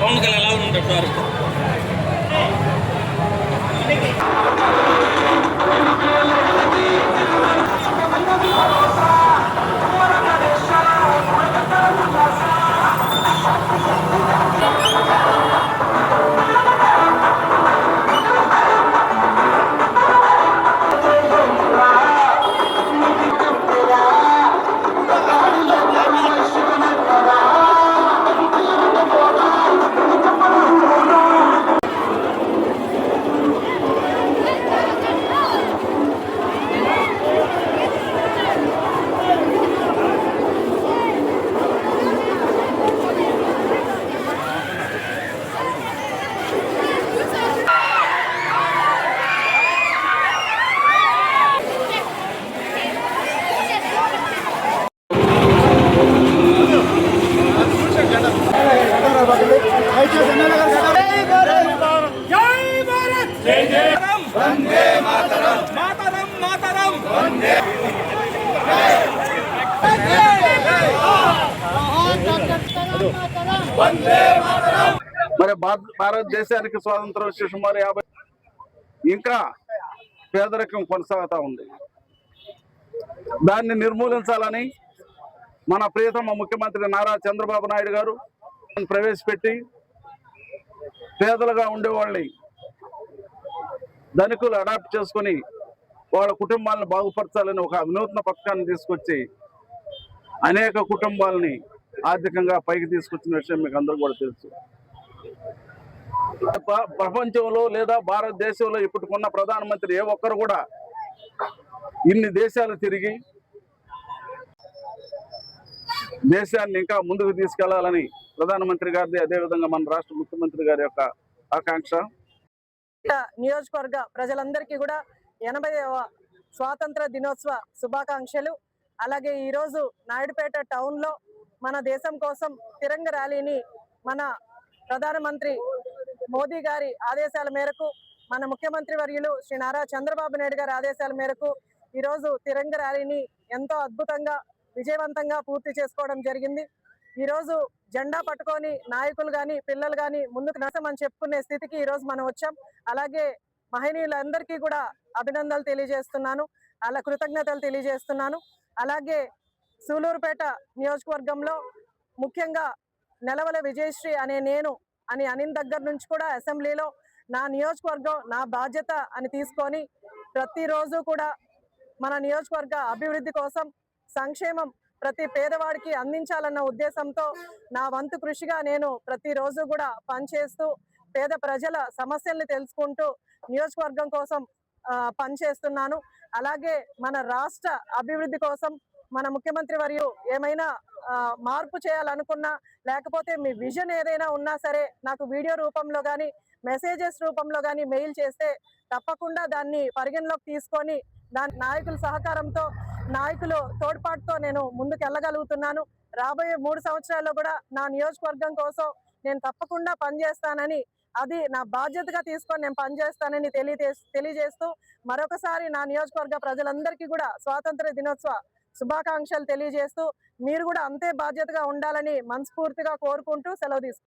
పవన్ కళ్యాణ్ ఎలా ఉంటారు సార్? మరి భారతదేశానికి స్వాతంత్రం వచ్చి సుమారు 50 ఇంకా పేదరికం కొనసాగుతా ఉంది. దాన్ని నిర్మూలించాలని మన ప్రియతమ ముఖ్యమంత్రి నారా చంద్రబాబు నాయుడు గారు ప్రవేశపెట్టి పేదలుగా ఉండేవాళ్ళని ధనికులు అడాప్ట్ చేసుకుని వాళ్ళ కుటుంబాలను బాగుపరచాలని ఒక వినూత్న పథకాన్ని తీసుకొచ్చి అనేక కుటుంబాలని ఆర్థికంగా పైకి తీసుకొచ్చిన విషయం మీకు అందరూ కూడా తెలుసు. ప్రపంచంలో లేదా భారతదేశంలో ఇప్పటికున్న ప్రధానమంత్రి ఏ ఒక్కరు కూడా ఇన్ని దేశాలు తిరిగి దేశాన్ని ఇంకా ముందుకు తీసుకెళ్లాలని ప్రధానమంత్రి గారిది, అదేవిధంగా మన రాష్ట్ర ముఖ్యమంత్రి గారి యొక్క ఆకాంక్ష. నియోజకవర్గ ప్రజలందరికీ కూడా 80వ స్వాతంత్ర దినోత్సవ శుభాకాంక్షలు. అలాగే ఈరోజు నాయుడుపేట టౌన్ లో మన దేశం కోసం తిరంగ ర్యాలీని మన ప్రధానమంత్రి మోదీ గారి ఆదేశాల మేరకు, మన ముఖ్యమంత్రి వర్యులు శ్రీ నారా చంద్రబాబు నాయుడు గారి ఆదేశాల మేరకు ఈరోజు తిరంగ ర్యాలీని ఎంతో అద్భుతంగా విజయవంతంగా పూర్తి చేసుకోవడం జరిగింది. ఈరోజు జెండా పట్టుకొని నాయకులు కానీ పిల్లలు కానీ ముందుకు నడసమని చెప్పుకునే స్థితికి ఈరోజు మనం వచ్చాం. అలాగే మహనీయులందరికీ కూడా అభినందనలు తెలియజేస్తున్నాను, అలా కృతజ్ఞతలు తెలియజేస్తున్నాను. అలాగే సూలూరుపేట నియోజకవర్గంలో ముఖ్యంగా నెలవల విజయశ్రీ అనే నేను అని అనిన దగ్గర నుంచి కూడా అసెంబ్లీలో నా నియోజకవర్గం నా బాధ్యత అని తీసుకొని ప్రతిరోజు కూడా మన నియోజకవర్గ అభివృద్ధి కోసం సంక్షేమం ప్రతి పేదవాడికి అందించాలన్న ఉద్దేశంతో నా వంతు కృషిగా నేను ప్రతిరోజు కూడా పనిచేస్తూ పేద ప్రజల సమస్యల్ని తెలుసుకుంటూ నియోజకవర్గం కోసం పనిచేస్తున్నాను. అలాగే మన రాష్ట్ర అభివృద్ధి కోసం మన ముఖ్యమంత్రి వర్యులు ఏమైనా మార్పు చేయాలనుకున్నా, లేకపోతే మీ విజన్ ఏదైనా ఉన్నా సరే నాకు వీడియో రూపంలో కానీ మెసేజెస్ రూపంలో కానీ మెయిల్ చేస్తే తప్పకుండా దాన్ని పరిగణలోకి తీసుకొని దాని నాయకుల సహకారంతో, నాయకులు తోడ్పాటుతో నేను ముందుకు వెళ్ళగలుగుతున్నాను. రాబోయే 3 సంవత్సరాల్లో కూడా నా నియోజకవర్గం కోసం నేను తప్పకుండా పనిచేస్తానని, అది నా బాధ్యతగా తీసుకొని నేను పనిచేస్తానని తెలియజేస్తూ మరొకసారి నా నియోజకవర్గ ప్రజలందరికీ కూడా స్వాతంత్ర దినోత్సవ శుభాకాంక్షలు తెలియజేస్తూ మీరు కూడా అంతే బాధ్యతగా ఉండాలని మనస్ఫూర్తిగా కోరుకుంటూ సెలవు తీసుకుంటాను.